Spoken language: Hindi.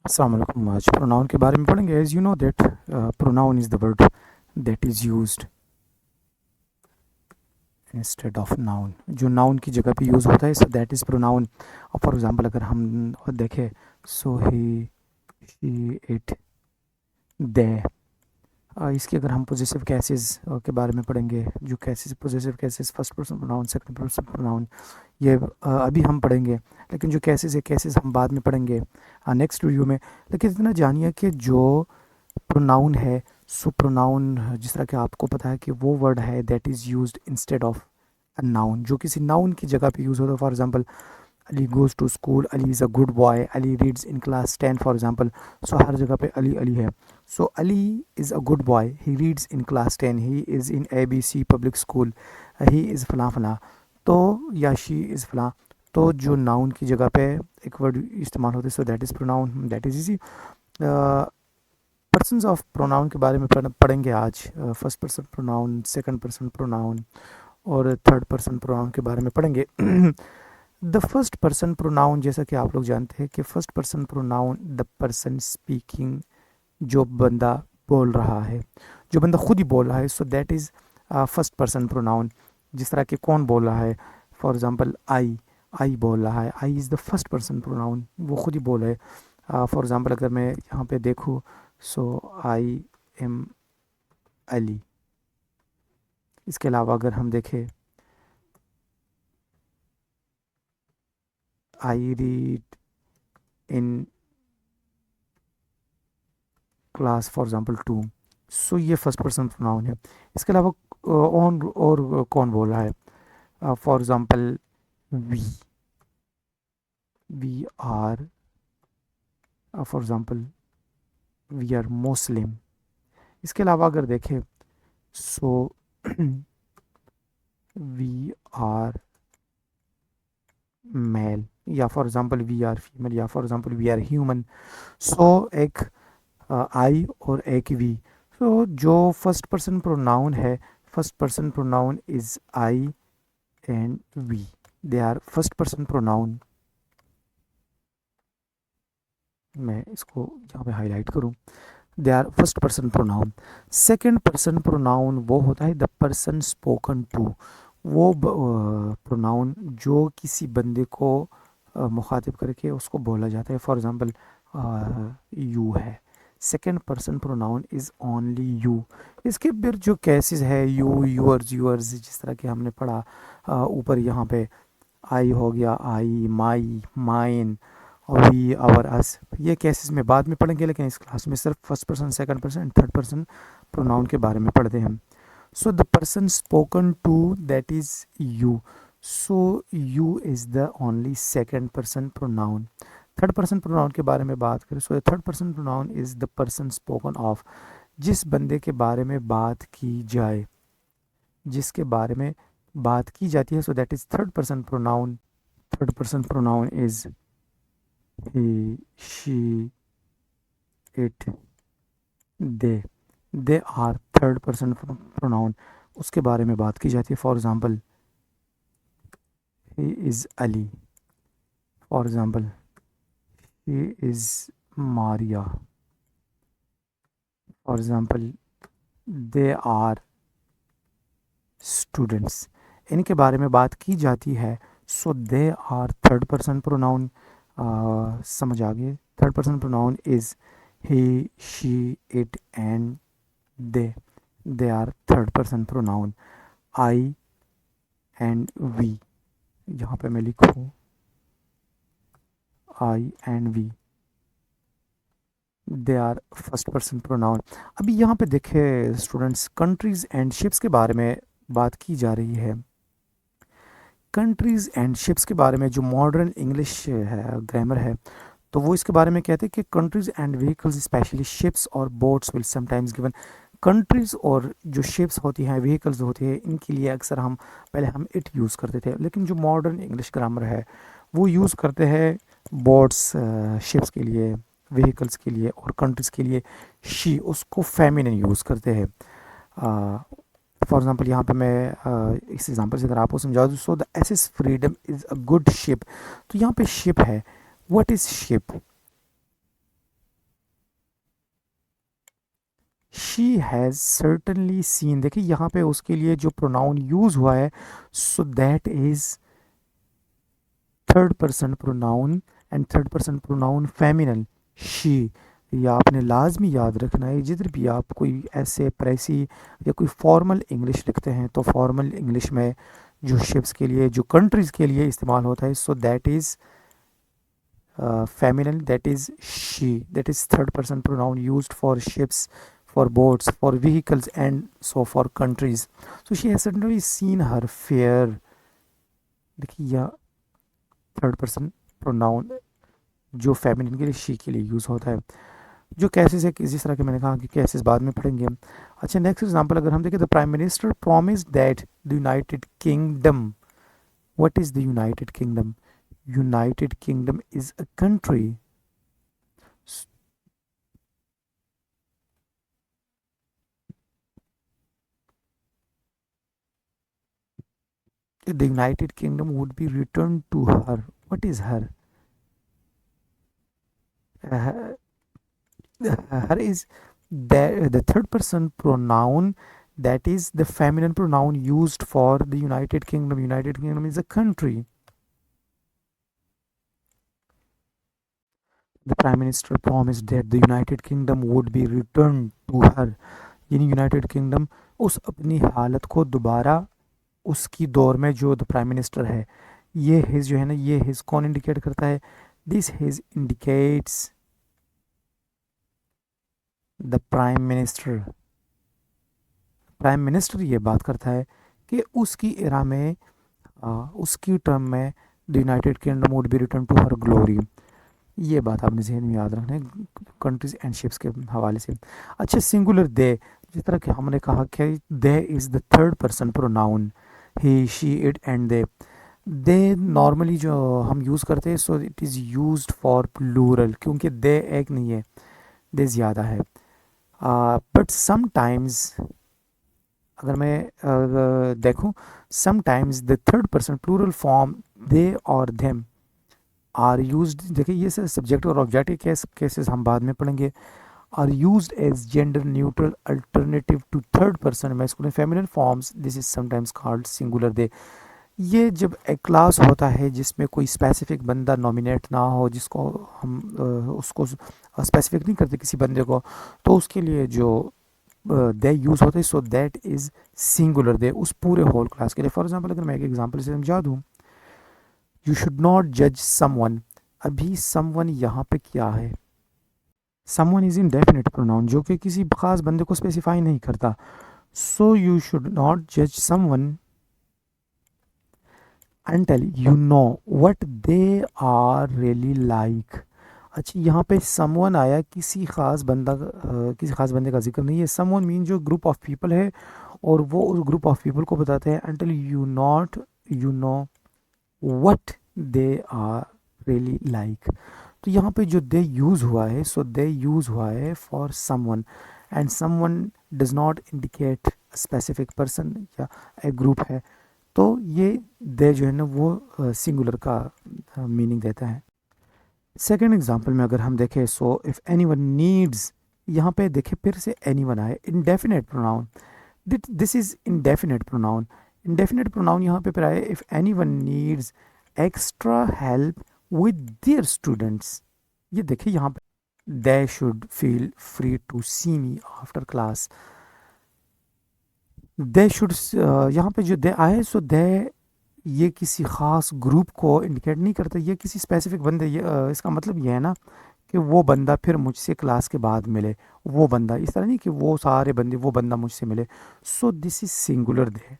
अस्सलाम वालेकुम। आज प्रोनाउन के बारे में पढ़ेंगे। As you know that pronoun is the word that is used instead of noun. जो नाउन की जगह पे यूज़ होता है, सो दैट इज़ प्रोनाउन। और फॉर एग्जांपल अगर हम देखें, सो ही, शी, इट, दे, इसकी अगर हम पोजेसिव केसेस के बारे में पढ़ेंगे, जो cases possessive cases, first person pronoun, second person pronoun, ये अभी हम पढ़ेंगे। लेकिन जो केसेस है, केसेस हम बाद में पढ़ेंगे नेक्स्ट वीडियो में। लेकिन इतना जानिए कि जो प्रोनाउन है, सो प्रोनाउन जिस तरह कि आपको पता है कि वो वर्ड है that is used instead of a noun, जो किसी नाउन की जगह पे यूज़ होता है। For example, Ali goes to school, Ali is a good boy, Ali reads in class 10 for example. So हर जगह पे अली अली है। So Ali is a good boy, he reads in class 10, he is in ABC public school, he is फलां फलां। तो या शी इज़ फलां। तो जो नाउन की जगह पे एक वर्ड इस्तेमाल होता है, so that is pronoun, that is easy. Persons of pronoun के बारे में पढ़ेंगे आज। First person pronoun, second person pronoun और थर्ड पर्सन प्रोनाउन के बारे में पढ़ेंगे। द फर्स्ट पर्सन प्रोनाउन, जैसा कि आप लोग जानते हैं कि first person pronoun the person speaking, जो बंदा बोल रहा है, जो बंदा खुद ही बोल रहा है, so that is first person pronoun. जिस तरह के कौन बोल रहा है, फॉर एग्जांपल आई, आई बोल रहा है, I is the first person pronoun, वो खुद ही बोल रहा है। फॉर एग्जांपल अगर मैं यहाँ पे देखूँ, सो आई एम अली। इसके अलावा अगर हम देखें, I read in class for example 2। सो ये फर्स्ट पर्सन प्रोनाउन है। इसके अलावा और कौन बोल रहा है, for example we, we are, for example we are Muslim. इसके अलावा अगर देखें, सो वी आर मेल, या for example we are female, या for example we are human. So एक आई और एक वी। सो जो फर्स्ट पर्सन प्रोनाउन है, first person pronoun is I and we, they are first person pronoun. मैं इसको यहाँ पे हाईलाइट करूँ, they are first person pronoun. Second person pronoun वो होता है द पर्सन स्पोकन टू, वो प्रोनाउन जो किसी बंदे को मुखातिब करके उसको बोला जाता है। फॉर एग्जांपल, यू है, second person pronoun is only you. इसके फिर जो केसेस है, यू, यूअर्स, यूअर्स, जिस तरह के हमने पढ़ा ऊपर यहाँ पे, आई हो गया, आई, माई, माइन, वी, आवर, अस, ये केसेस में बाद में पढ़ेंगे। लेकिन इस क्लास में सिर्फ first person, second person, third person pronoun के बारे में पढ़ते हैं हम। So the person spoken to that is you, so you is the only second person pronoun. Third person pronoun के बारे में बात करें, so third person pronoun is the person spoken of, जिस बंदे के बारे में बात की जाए, जिसके बारे में बात की जाती है, so that is third person pronoun. Third person pronoun is he, she, it, they are third person pronoun. उसके बारे में बात की जाती है। For example, he is Ali, for example he is Maria, for example they are students. इनके बारे में बात की जाती है, so they are third person pronoun. समझ आ गए? Third person pronoun is he, she, it and they are third person pronoun. I and we, यहाँ पे मैं लिखूँ I and we, they are first person pronoun. अभी यहाँ पे देखे स्टूडेंट्स, कंट्रीज़ एंड शिप्स के बारे में बात की जा रही है। कंट्रीज़ एंड शिप्स के बारे में जो मॉडर्न इंग्लिश है, ग्रामर है, तो वो इसके बारे में कहते हैं कि countries and vehicles, especially ships और boats, will sometimes given. Countries और जो शिप्स होती हैं, व्हीकल्स होती है, इनके लिए अक्सर हम पहले हम इट यूज़ करते थे। लेकिन जो मॉडर्न इंग्लिश ग्रामर है, वो यूज़ करते हैं बोट्स, शिप्स के लिए, व्हीकल्स के लिए, और कंट्रीज़ के लिए शी, उसको फेमिनिन यूज़ करते हैं। फॉर एग्जांपल यहाँ पे मैं इस एग्जांपल से अगर आपको समझा दूँ, so the S Freedom is a good ship. तो यहाँ पे शिप है, what is ship? She has certainly seen, देखिए यहाँ पे उसके लिए जो प्रोनाउन यूज़ हुआ है, so that is third person pronoun, and third person pronoun feminine she. ये आपने लाजमी याद रखना है, जिधर भी आप कोई ऐसे प्रेसी या कोई फॉर्मल इंग्लिश लिखते हैं तो फॉर्मल इंग्लिश में जो शिप्स के लिए, जो कंट्रीज़ के लिए इस्तेमाल होता है, so that is feminine, that is she, that is third person pronoun used for ships, for boats, for vehicles, and so for countries. So she has certainly seen her fair, देखिए यह थर्ड पर्सन प्रोनाउन जो फेमिनिन के लिए शी के लिए यूज़ होता है। जो केसेस है, जिस तरह के मैंने कहा कि केसेस बाद में पढ़ेंगे हम। अच्छा, नेक्स्ट एग्जांपल अगर हम देखें, the prime minister promise that the United kingdom, what is the United kingdom? United Kingdom is a country. The United Kingdom would be returned to her. What is her? Her is the third person pronoun, that is the feminine pronoun used for the United Kingdom. United Kingdom is a country. The Prime Minister promised that the United Kingdom would be returned to her. यानी यूनाइटेड किंगडम उस अपनी हालत को दोबारा उसकी दौर में, जो द प्राइम मिनिस्टर है, ये हिज जो है ना, ये हिज कौन इंडिकेट करता है? This his indicates the prime minister. Prime minister ये बात करता है कि उसकी एरा में, उसकी टर्म में the United Kingdom would be return to her glory. ये बात आपने जहन में याद रखना है कंट्रीज एंड शिप्स के हवाले से। अच्छा, सिंगुलर दे, जिस तरह कि हमने कहा कि they is the third person pronoun, he she it and they normally जो हम यूज़ करते हैं, so it is used for plural, क्योंकि दे एक नहीं है, दे ज़्यादा है। बट समटाइम्स अगर मैं देखूँ, sometimes the third person plural form they और देम आर यूज्ड, देखिए ये सब्जेक्ट और ऑब्जेक्ट के केसेस हम बाद में पढ़ेंगे, are used as gender neutral alternative to third person masculine feminine forms, this is sometimes called singular they. ये जब एक क्लास होता है जिसमें कोई स्पेसिफिक बंदा नॉमिनेट ना हो, जिसको हम उसको स्पेसिफिक नहीं करते किसी बंदे को, तो उसके लिए जो दे यूज़ होता है, सो दैट इज़ सिंगुलर दे उस पूरे होल क्लास के लिए। फॉर एग्जांपल अगर मैं एक एग्जांपल से समझा दूँ, यू शुड नॉट जज समवन, अभी समवन यहाँ पे क्या है? समवन इज इंडेफिनिट प्रोनाउन जो कि किसी खास बंदे को स्पेसिफाई नहीं करता। सो यू शुड नॉट जज someone until you know what they are really like। अच्छा, यहाँ पे समवन आया, किसी खास बंदा किसी खास बंदे का जिक्र नहीं है। समवन मीन जो ग्रुप ऑफ पीपल है, और वो उस ग्रुप ऑफ पीपल को बताते हैं until you know what they are really like। तो यहाँ पे जो दे यूज़ हुआ है, सो दे यूज़ हुआ है for someone, and someone does not indicate specific person या एक ग्रुप है, तो ये दे जो है ना वो सिंगुलर का मीनिंग देता है। सेकेंड एग्जांपल में अगर हम देखें, सो इफ़ एनीवन नीड्स, यहाँ पे देखें फिर से एनीवन आए, indefinite pronoun, this is indefinite pronoun. Indefinite pronoun यहाँ पे फिर आए, if anyone needs extra help with their students. ये देखिए यहाँ पे, they should feel free to see me after class. They should, यहाँ पे जो दे आए, सो दे ये किसी ख़ास ग्रुप को इंडिकेट नहीं करता, ये किसी स्पेसिफिक बंदे, ये इसका मतलब ये है ना कि वो बंदा फिर मुझसे क्लास के बाद मिले, वो बंदा, इस तरह नहीं कि वो सारे बंदे वो बंदा मुझसे मिले। So this is singular they.